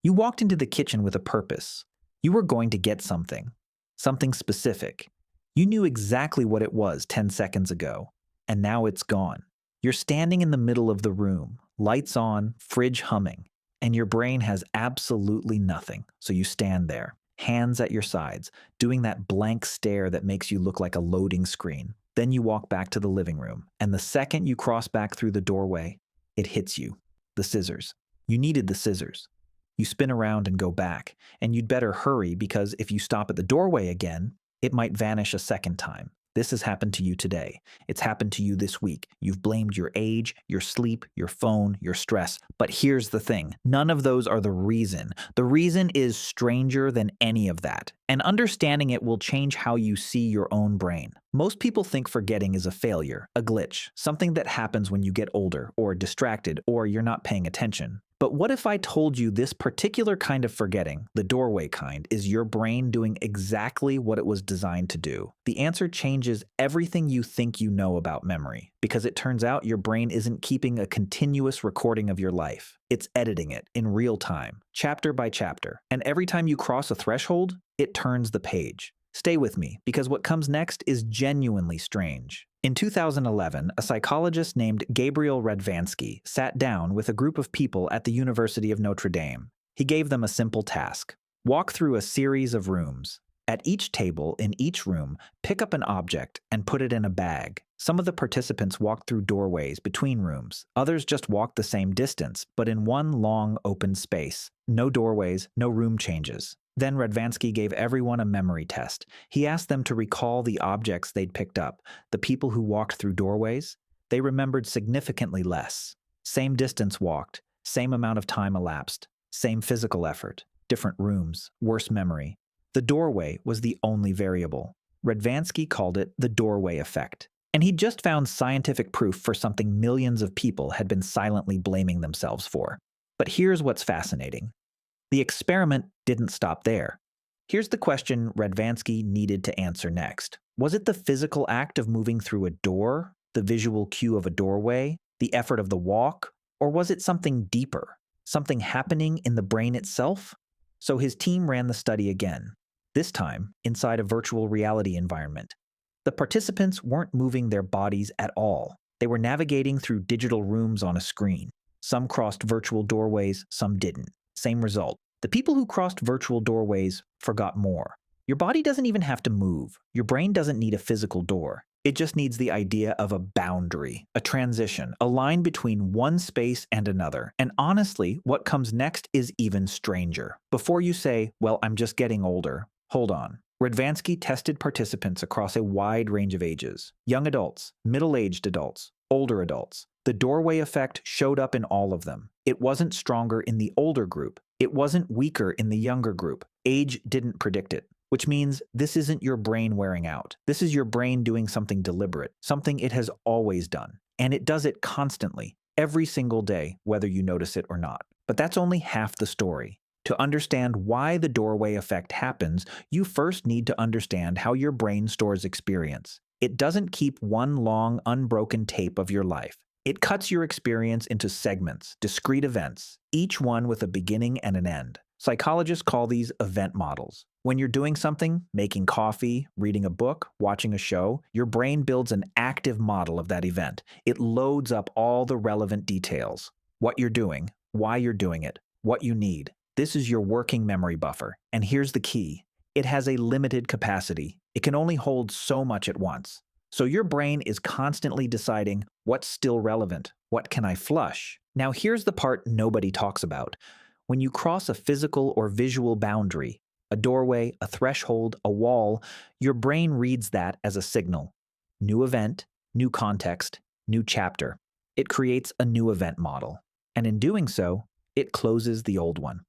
You walked into the kitchen with a purpose. You were going to get something, something specific. You knew exactly what it was 10 seconds ago, and now it's gone. You're standing in the middle of the room, lights on, fridge humming, and your brain has absolutely nothing. So you stand there, hands at your sides, doing that blank stare that makes you look like a loading screen. Then you walk back to the living room, and the second you cross back through the doorway, it hits you. The scissors. You needed the scissors. You spin around and go back, and you'd better hurry because if you stop at the doorway again, it might vanish a second time. This has happened to you today. It's happened to you this week. You've blamed your age, your sleep, your phone, your stress. But here's the thing. None of those are the reason. The reason is stranger than any of that. And understanding it will change how you see your own brain. Most people think forgetting is a failure, a glitch, something that happens when you get older, or distracted, or you're not paying attention. But what if I told you this particular kind of forgetting, the doorway kind, is your brain doing exactly what it was designed to do? The answer changes everything you think you know about memory, because it turns out your brain isn't keeping a continuous recording of your life. It's editing it in real time, chapter by chapter. And every time you cross a threshold, it turns the page. Stay with me, because what comes next is genuinely strange. In 2011, a psychologist named Gabriel Radvansky sat down with a group of people at the University of Notre Dame. He gave them a simple task: walk through a series of rooms. At each table in each room, pick up an object and put it in a bag. Some of the participants walked through doorways between rooms. Others just walked the same distance, but in one long open space. No doorways, no room changes. Then Radvansky gave everyone a memory test. He asked them to recall the objects they'd picked up. The people who walked through doorways, they remembered significantly less. Same distance walked, same amount of time elapsed, same physical effort, different rooms, worse memory. The doorway was the only variable. Radvansky called it the doorway effect. And he'd just found scientific proof for something millions of people had been silently blaming themselves for. But here's what's fascinating. The experiment didn't stop there. Here's the question Radvansky needed to answer next. Was it the physical act of moving through a door, the visual cue of a doorway, the effort of the walk, or was it something deeper, something happening in the brain itself? So his team ran the study again, this time inside a virtual reality environment. The participants weren't moving their bodies at all. They were navigating through digital rooms on a screen. Some crossed virtual doorways, some didn't. Same result. The people who crossed virtual doorways forgot more. Your body doesn't even have to move. Your brain doesn't need a physical door. It just needs the idea of a boundary, a transition, a line between one space and another. And honestly, what comes next is even stranger. Before you say, well, I'm just getting older, hold on. Radvansky tested participants across a wide range of ages. Young adults, middle-aged adults, older adults. The doorway effect showed up in all of them. It wasn't stronger in the older group. It wasn't weaker in the younger group. Age didn't predict it, which means this isn't your brain wearing out. This is your brain doing something deliberate, something it has always done. And it does it constantly, every single day, whether you notice it or not. But that's only half the story. To understand why the doorway effect happens, you first need to understand how your brain stores experience. It doesn't keep one long, unbroken tape of your life. It cuts your experience into segments, discrete events, each one with a beginning and an end. Psychologists call these event models. When you're doing something, making coffee, reading a book, watching a show, your brain builds an active model of that event. It loads up all the relevant details. What you're doing, why you're doing it, what you need. This is your working memory buffer. And here's the key. It has a limited capacity. It can only hold so much at once. So your brain is constantly deciding what's still relevant, what can I flush? Now here's the part nobody talks about. When you cross a physical or visual boundary, a doorway, a threshold, a wall, your brain reads that as a signal. New event, new context, new chapter. It creates a new event model. And in doing so, it closes the old one.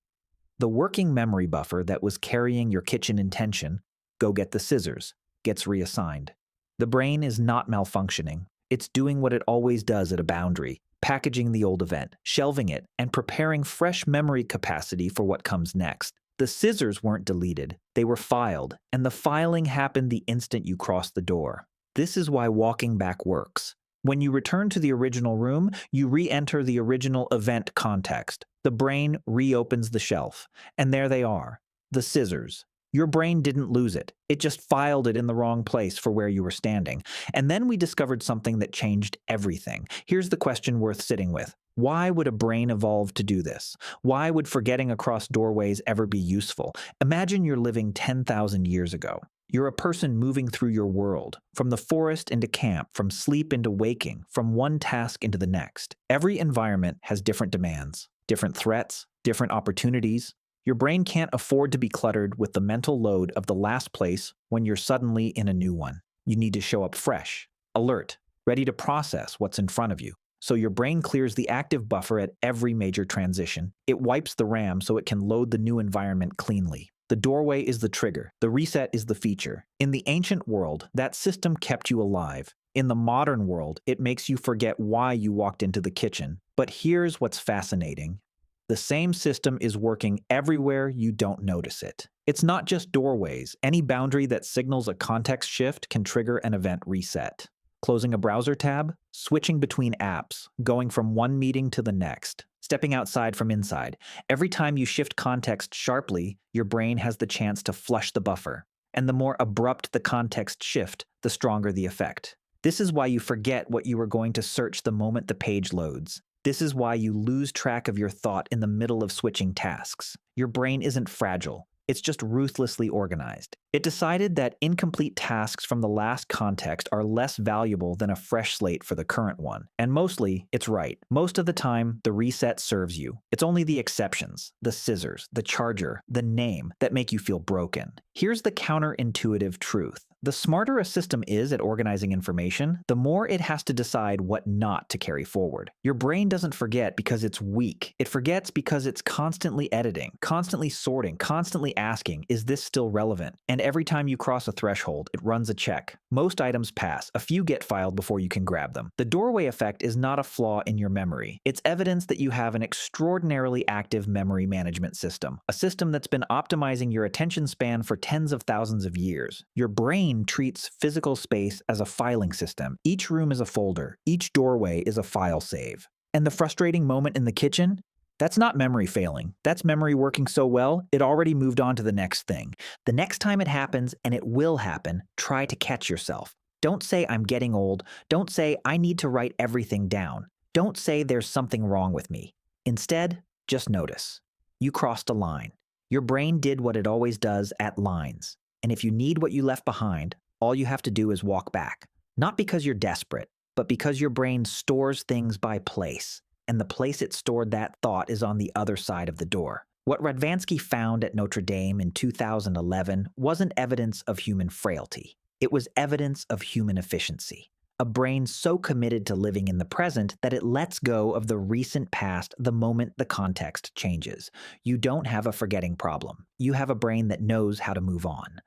The working memory buffer that was carrying your kitchen intention, go get the scissors, gets reassigned. The brain is not malfunctioning. It's doing what it always does at a boundary, packaging the old event, shelving it, and preparing fresh memory capacity for what comes next. The scissors weren't deleted. They were filed, and the filing happened the instant you crossed the door. This is why walking back works. When you return to the original room, you re-enter the original event context. The brain reopens the shelf, and there they are, the scissors. Your brain didn't lose it. It just filed it in the wrong place for where you were standing. And then we discovered something that changed everything. Here's the question worth sitting with. Why would a brain evolve to do this? Why would forgetting across doorways ever be useful? Imagine you're living 10,000 years ago. You're a person moving through your world, from the forest into camp, from sleep into waking, from one task into the next. Every environment has different demands, different threats, different opportunities. Your brain can't afford to be cluttered with the mental load of the last place when you're suddenly in a new one. You need to show up fresh, alert, ready to process what's in front of you. So your brain clears the active buffer at every major transition. It wipes the RAM so it can load the new environment cleanly. The doorway is the trigger. The reset is the feature. In the ancient world, that system kept you alive. In the modern world, it makes you forget why you walked into the kitchen. But here's what's fascinating. The same system is working everywhere you don't notice it. It's not just doorways. Any boundary that signals a context shift can trigger an event reset. Closing a browser tab, switching between apps, going from one meeting to the next, stepping outside from inside. Every time you shift context sharply, your brain has the chance to flush the buffer. And the more abrupt the context shift, the stronger the effect. This is why you forget what you were going to search the moment the page loads. This is why you lose track of your thought in the middle of switching tasks. Your brain isn't fragile. It's just ruthlessly organized. It decided that incomplete tasks from the last context are less valuable than a fresh slate for the current one. And mostly, it's right. Most of the time, the reset serves you. It's only the exceptions, the scissors, the charger, the name that make you feel broken. Here's the counterintuitive truth. The smarter a system is at organizing information, the more it has to decide what not to carry forward. Your brain doesn't forget because it's weak. It forgets because it's constantly editing, constantly sorting, constantly asking, is this still relevant? And every time you cross a threshold, it runs a check. Most items pass. A few get filed before you can grab them. The doorway effect is not a flaw in your memory. It's evidence that you have an extraordinarily active memory management system, a system that's been optimizing your attention span for tens of thousands of years. Your brain treats physical space as a filing system. Each room is a folder. Each doorway is a file save. And the frustrating moment in the kitchen? That's not memory failing. That's memory working so well, it already moved on to the next thing. The next time it happens, and it will happen, try to catch yourself. Don't say, I'm getting old. Don't say, I need to write everything down. Don't say there's something wrong with me. Instead, just notice. You crossed a line. Your brain did what it always does at lines. And if you need what you left behind, all you have to do is walk back. Not because you're desperate, but because your brain stores things by place. And the place it stored that thought is on the other side of the door. What Radvansky found at Notre Dame in 2011 wasn't evidence of human frailty. It was evidence of human efficiency. A brain so committed to living in the present that it lets go of the recent past the moment the context changes. You don't have a forgetting problem. You have a brain that knows how to move on.